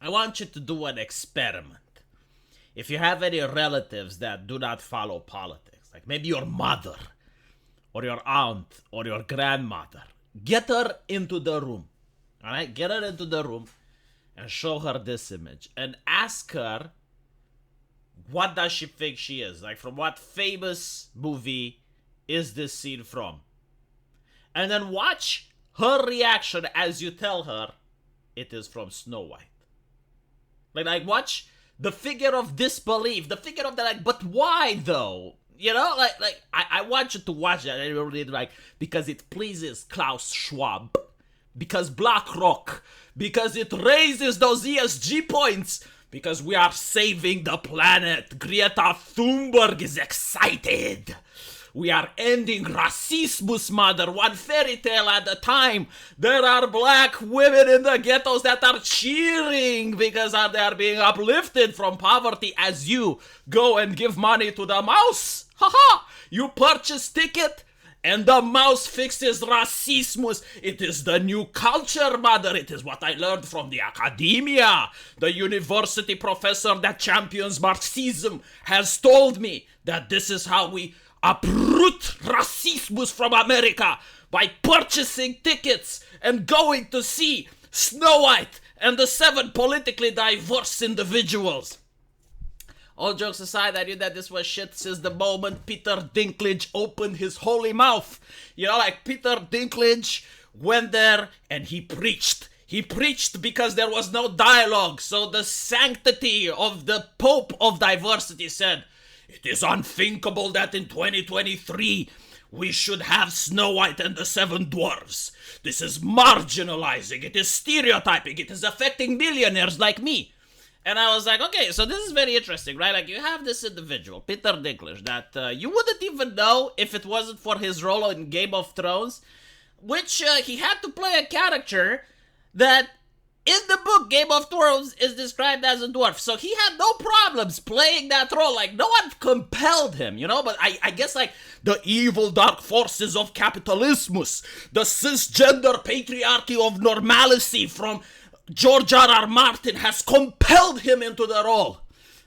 I want you to do an experiment. If you have any relatives that do not follow politics, like maybe your mother, or your aunt, or your grandmother, get her into the room. Alright? Get her into the room and show her this image. And ask her, what does she think she is? Like, from what famous movie is this scene from? And then watch her reaction as you tell her it is from Snow White. Like watch the figure of disbelief, the figure of the like, but why though? You know, I want you to watch that. And really like, because it pleases Klaus Schwab, because BlackRock, because it raises those ESG points, because we are saving the planet. Greta Thunberg is excited. We are ending racismus, mother, one fairy tale at a time. There are black women in the ghettos that are cheering because they are being uplifted from poverty as you go and give money to the mouse. Haha! You purchase ticket and the mouse fixes racismus. It is the new culture, mother. It is what I learned from the academia. The university professor that champions Marxism has told me that this is how we uproot racismus from America, by purchasing tickets and going to see Snow White and the 7 politically diverse individuals. All jokes aside, I knew that this was shit since the moment Peter Dinklage opened his holy mouth. You know, like Peter Dinklage went there and he preached. He preached because there was no dialogue. So the sanctity of the Pope of Diversity said, it is unthinkable that in 2023 we should have Snow White and the 7 Dwarfs. This is marginalizing, it is stereotyping, it is affecting millionaires like me. And I was like, okay, so this is very interesting, right? Like, you have this individual, Peter Dinklage, that you wouldn't even know if it wasn't for his role in Game of Thrones, which he had to play a character that in the book Game of Thrones is described as a dwarf. So he had no problems playing that role. Like, no one compelled him, you know? But I guess, like, the evil dark forces of capitalismus, the cisgender patriarchy of normalcy from George R.R. Martin has compelled him into the role.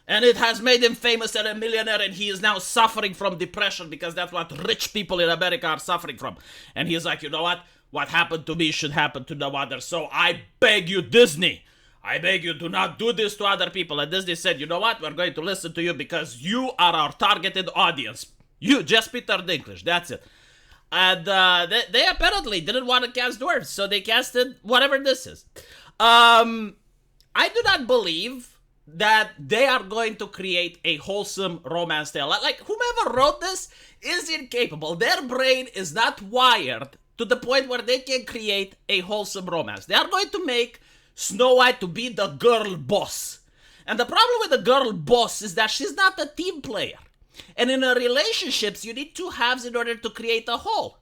And it has made him famous and a millionaire, and he is now suffering from depression because that's what rich people in America are suffering from. And he's like, you know what? What happened to me should happen to no other. So I beg you, Disney. I beg you, do not do this to other people. And Disney said, you know what? We're going to listen to you because you are our targeted audience. You, just Peter Dinklage. That's it. And they apparently didn't want to cast dwarves, so they casted whatever this is. I do not believe that they are going to create a wholesome romance tale. Like, whomever wrote this is incapable. Their brain is not wired to the point where they can create a wholesome romance. They are going to make Snow White to be the girl boss. And the problem with the girl boss is that she's not a team player. And in relationships, you need 2 halves in order to create a whole.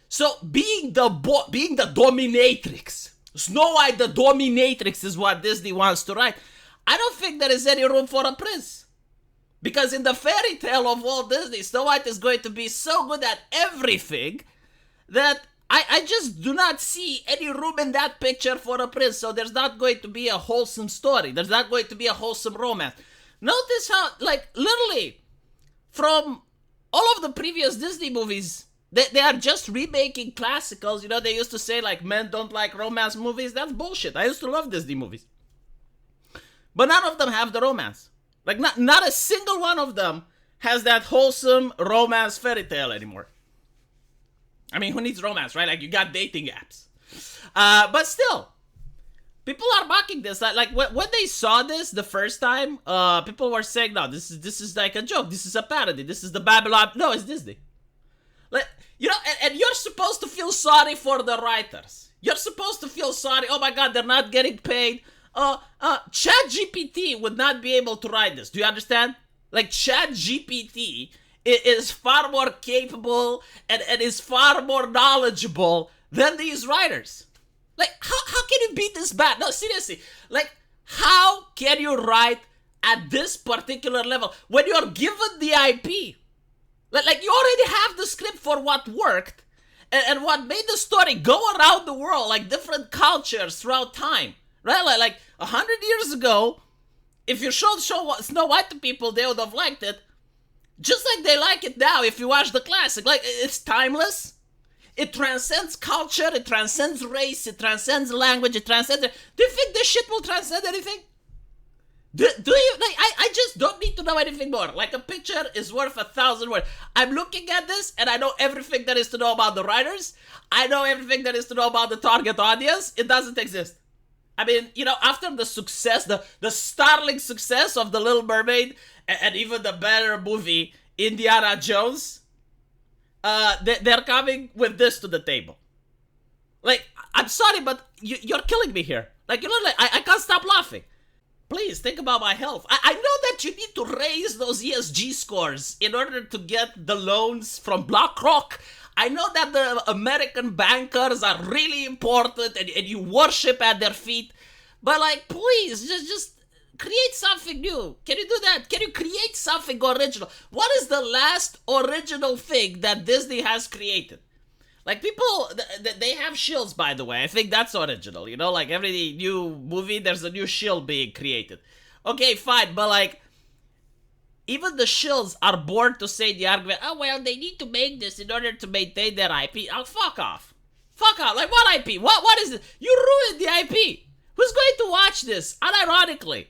So being the dominatrix, Snow White the dominatrix is what Disney wants to write. I don't think there is any room for a prince. Because in the fairy tale of Walt Disney, Snow White is going to be so good at everything that I just do not see any room in that picture for a prince. So there's not going to be a wholesome story. There's not going to be a wholesome romance. Notice how, like, literally, from all of the previous Disney movies, they are just remaking classicals. You know, they used to say, like, men don't like romance movies. That's bullshit. I used to love Disney movies. But none of them have the romance. Like, not a single one of them has that wholesome romance fairy tale anymore. I mean, who needs romance, right? Like, you got dating apps. But still, people are mocking this. Like when they saw this the first time, people were saying, no, this is like a joke. This is a parody. This is the Babylon. No, it's Disney. Like, you know, and you're supposed to feel sorry for the writers. You're supposed to feel sorry. Oh my God, they're not getting paid. ChatGPT would not be able to write this. Do you understand? Like, ChatGPT is far more capable and is far more knowledgeable than these writers. Like, how can you beat this bad? No, seriously. Like, how can you write at this particular level when you're given the IP? Like, you already have the script for what worked and what made the story go around the world, like different cultures throughout time. Right? Like, 100 years ago, if you showed Snow White to people, they would have liked it. Just like they like it now if you watch the classic. Like, it's timeless. It transcends culture. It transcends race. It transcends language. It transcends... Do you think this shit will transcend anything? Do you? Like, I just don't need to know anything more. Like, a picture is worth 1,000 words. I'm looking at this, and I know everything there is to know about the writers. I know everything there is to know about the target audience. It doesn't exist. I mean, you know, after the success, the startling success of The Little Mermaid, and even the better movie, Indiana Jones, they're coming with this to the table. Like, I'm sorry, but you're killing me here. Like, you know, like, I can't stop laughing. Please, think about my health. I know that you need to raise those ESG scores in order to get the loans from BlackRock. I know that the American bankers are really important and you worship at their feet. But, like, please, just create something new. Can you do that? Can you create something original? What is the last original thing that Disney has created? Like, people, they have shields, by the way. I think that's original, you know? Like, every new movie, there's a new shield being created. Okay, fine, but, like, even the shills are born to say the argument, oh, well, they need to make this in order to maintain their IP. Oh, fuck off. Fuck off. Like, what IP? What is it? You ruined the IP. Who's going to watch this? Unironically.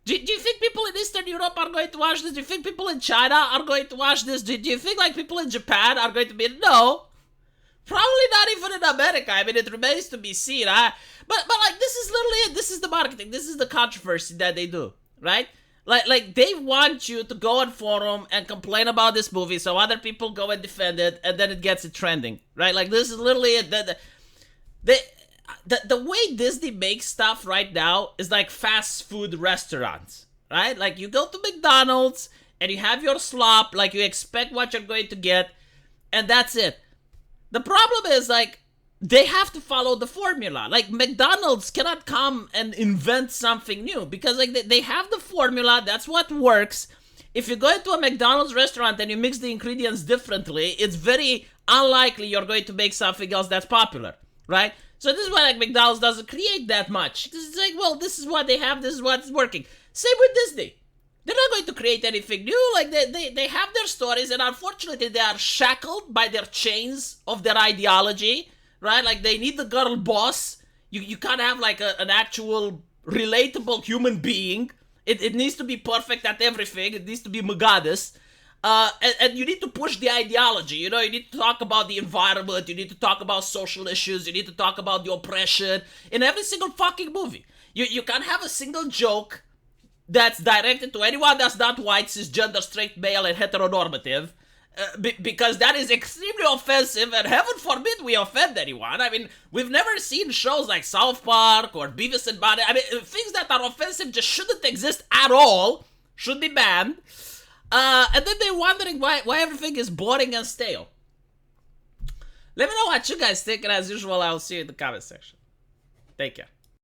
Do you think people in Eastern Europe are going to watch this? Do you think people in China are going to watch this? Do you think, like, people in Japan are going to be... No. Probably not even in America. I mean, it remains to be seen. But like, this is literally it. This is the marketing. This is the controversy that they do, right? Like they want you to go on forum and complain about this movie so other people go and defend it, and then it gets it trending, right? Like, this is literally it. The way Disney makes stuff right now is like fast food restaurants, right? Like, you go to McDonald's and you have your slop, like, you expect what you're going to get, and that's it. The problem is, like, they have to follow the formula. Like, McDonald's cannot come and invent something new because, like, they have the formula. That's what works. If you go into a McDonald's restaurant and you mix the ingredients differently, it's very unlikely you're going to make something else that's popular, right? So this is why, like, McDonald's doesn't create that much. It's like, well, this is what they have. This is what's working. Same with Disney. They're not going to create anything new. Like, they have their stories, and unfortunately they are shackled by their chains of their ideology, right? Like, they need the girl boss. You can't have, like, an actual relatable human being. It needs to be perfect at everything. It needs to be Megadis. And you need to push the ideology, you know? You need to talk about the environment. You need to talk about social issues. You need to talk about the oppression in every single fucking movie. You can't have a single joke that's directed to anyone that's not white, cisgender, straight male, and heteronormative, because that is extremely offensive, and heaven forbid we offend anyone. I mean, we've never seen shows like South Park or Beavis and Butthead. I mean, things that are offensive just shouldn't exist at all, should be banned, and then they're wondering why everything is boring and stale. Let me know what you guys think, and as usual, I'll see you in the comment section. Take care.